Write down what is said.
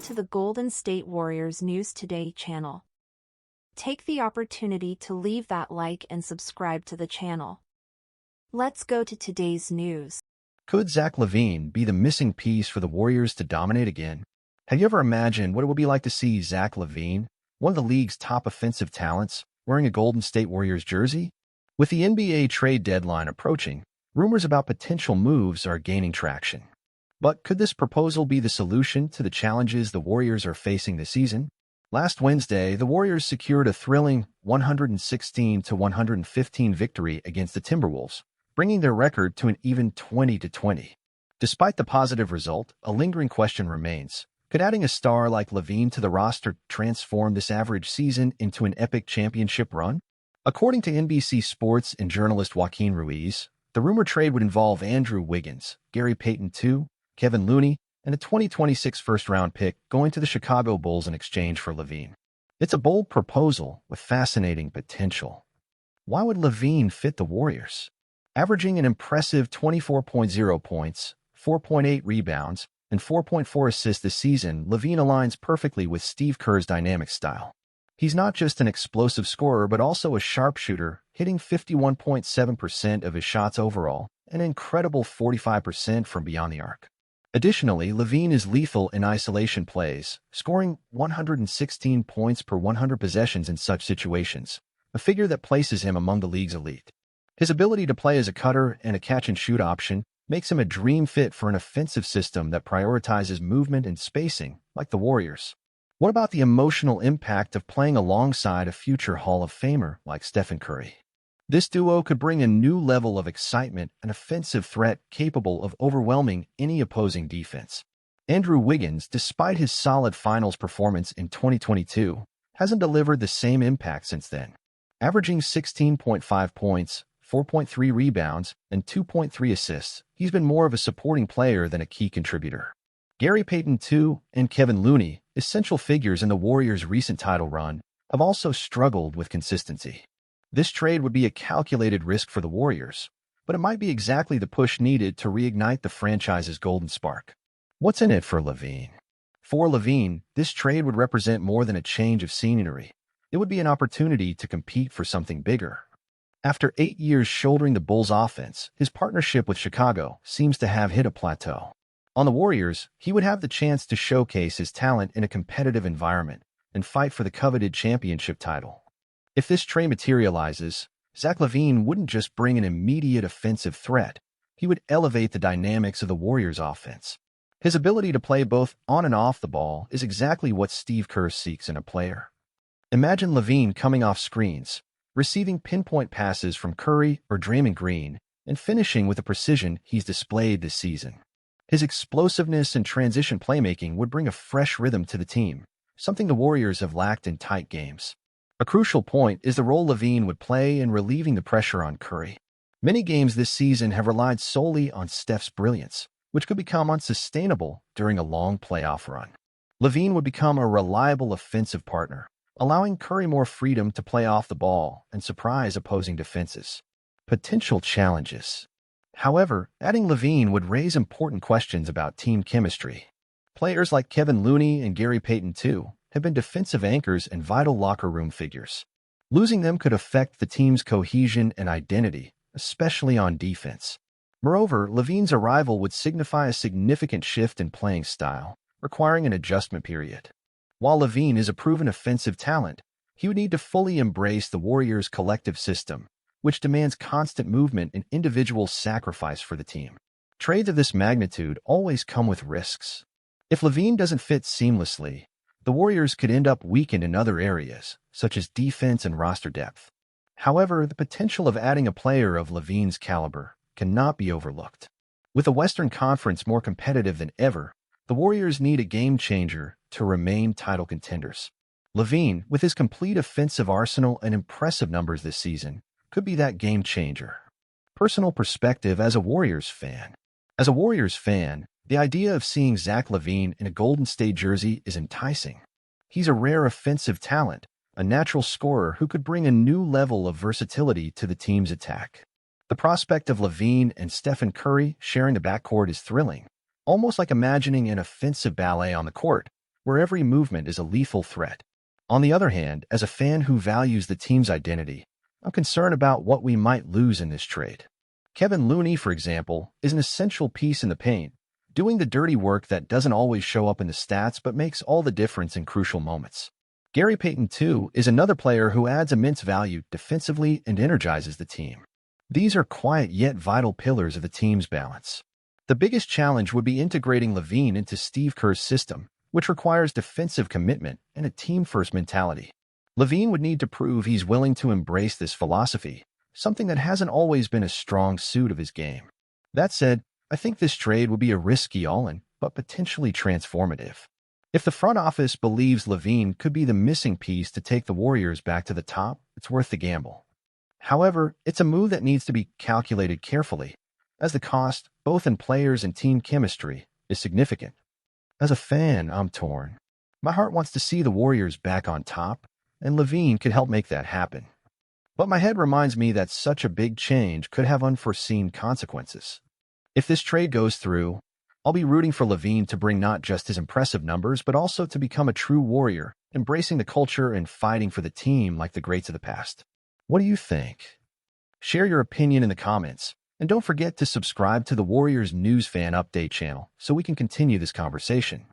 to the Golden State Warriors News Today channel. Take the opportunity to leave that like and subscribe to the channel. Let's go to today's news. Could Zach Lavine be the missing piece for the Warriors to dominate again? Have you ever imagined what it would be like to see Zach Lavine, one of the league's top offensive talents, wearing a Golden State Warriors jersey? With the NBA trade deadline approaching, rumors about potential moves are gaining traction. But could this proposal be the solution to the challenges the Warriors are facing this season? Last Wednesday, the Warriors secured a thrilling 116-115 victory against the Timberwolves, bringing their record to an even 20-20. Despite the positive result, a lingering question remains. Could adding a star like Lavine to the roster transform this average season into an epic championship run? According to NBC Sports and journalist Joaquin Ruiz, the rumored trade would involve Andrew Wiggins, Gary Payton II, Kevin Looney, and a 2026 first-round pick going to the Chicago Bulls in exchange for Lavine. It's a bold proposal with fascinating potential. Why would Lavine fit the Warriors? Averaging an impressive 24.0 points, 4.8 rebounds, and 4.4 assists this season, Lavine aligns perfectly with Steve Kerr's dynamic style. He's not just an explosive scorer but also a sharpshooter, hitting 51.7% of his shots overall, an incredible 45% from beyond the arc. Additionally, Lavine is lethal in isolation plays, scoring 116 points per 100 possessions in such situations, a figure that places him among the league's elite. His ability to play as a cutter and a catch-and-shoot option makes him a dream fit for an offensive system that prioritizes movement and spacing, like the Warriors. What about the emotional impact of playing alongside a future Hall of Famer like Stephen Curry? This duo could bring a new level of excitement, an offensive threat capable of overwhelming any opposing defense. Andrew Wiggins, despite his solid finals performance in 2022, hasn't delivered the same impact since then. Averaging 16.5 points, 4.3 rebounds, and 2.3 assists, he's been more of a supporting player than a key contributor. Gary Payton II and Kevin Looney, essential figures in the Warriors' recent title run, have also struggled with consistency. This trade would be a calculated risk for the Warriors, but it might be exactly the push needed to reignite the franchise's golden spark. What's in it for Lavine? For Lavine, this trade would represent more than a change of scenery. It would be an opportunity to compete for something bigger. After 8 years shouldering the Bulls' offense, his partnership with Chicago seems to have hit a plateau. On the Warriors, he would have the chance to showcase his talent in a competitive environment and fight for the coveted championship title. If this trade materializes, Zach Lavine wouldn't just bring an immediate offensive threat, he would elevate the dynamics of the Warriors' offense. His ability to play both on and off the ball is exactly what Steve Kerr seeks in a player. Imagine Lavine coming off screens, receiving pinpoint passes from Curry or Draymond Green, and finishing with the precision he's displayed this season. His explosiveness and transition playmaking would bring a fresh rhythm to the team, something the Warriors have lacked in tight games. A crucial point is the role Lavine would play in relieving the pressure on Curry. Many games this season have relied solely on Steph's brilliance, which could become unsustainable during a long playoff run. Lavine would become a reliable offensive partner, allowing Curry more freedom to play off the ball and surprise opposing defenses. Potential challenges. However, adding Lavine would raise important questions about team chemistry. Players like Kevin Looney and Gary Payton II have been defensive anchors and vital locker room figures. Losing them could affect the team's cohesion and identity, especially on defense. Moreover, Lavine's arrival would signify a significant shift in playing style, requiring an adjustment period. While Lavine is a proven offensive talent, he would need to fully embrace the Warriors' collective system, which demands constant movement and individual sacrifice for the team. Trades of this magnitude always come with risks. If Lavine doesn't fit seamlessly, the Warriors could end up weakened in other areas, such as defense and roster depth. However, the potential of adding a player of Lavine's caliber cannot be overlooked. With the Western Conference more competitive than ever, the Warriors need a game-changer to remain title contenders. Lavine, with his complete offensive arsenal and impressive numbers this season, could be that game-changer. Personal perspective as a Warriors fan. As a Warriors fan, the idea of seeing Zach Lavine in a Golden State jersey is enticing. He's a rare offensive talent, a natural scorer who could bring a new level of versatility to the team's attack. The prospect of Lavine and Stephen Curry sharing the backcourt is thrilling, almost like imagining an offensive ballet on the court, where every movement is a lethal threat. On the other hand, as a fan who values the team's identity, I'm concerned about what we might lose in this trade. Kevin Looney, for example, is an essential piece in the paint, doing the dirty work that doesn't always show up in the stats but makes all the difference in crucial moments. Gary Payton, too, is another player who adds immense value defensively and energizes the team. These are quiet yet vital pillars of the team's balance. The biggest challenge would be integrating Lavine into Steve Kerr's system, which requires defensive commitment and a team-first mentality. Lavine would need to prove he's willing to embrace this philosophy, something that hasn't always been a strong suit of his game. That said, I think this trade would be a risky all-in, but potentially transformative. If the front office believes Lavine could be the missing piece to take the Warriors back to the top, it's worth the gamble. However, it's a move that needs to be calculated carefully, as the cost, both in players and team chemistry, is significant. As a fan, I'm torn. My heart wants to see the Warriors back on top, and Lavine could help make that happen. But my head reminds me that such a big change could have unforeseen consequences. If this trade goes through, I'll be rooting for Lavine to bring not just his impressive numbers, but also to become a true Warrior, embracing the culture and fighting for the team like the greats of the past. What do you think? Share your opinion in the comments, and don't forget to subscribe to the Warriors News Fan Update channel so we can continue this conversation.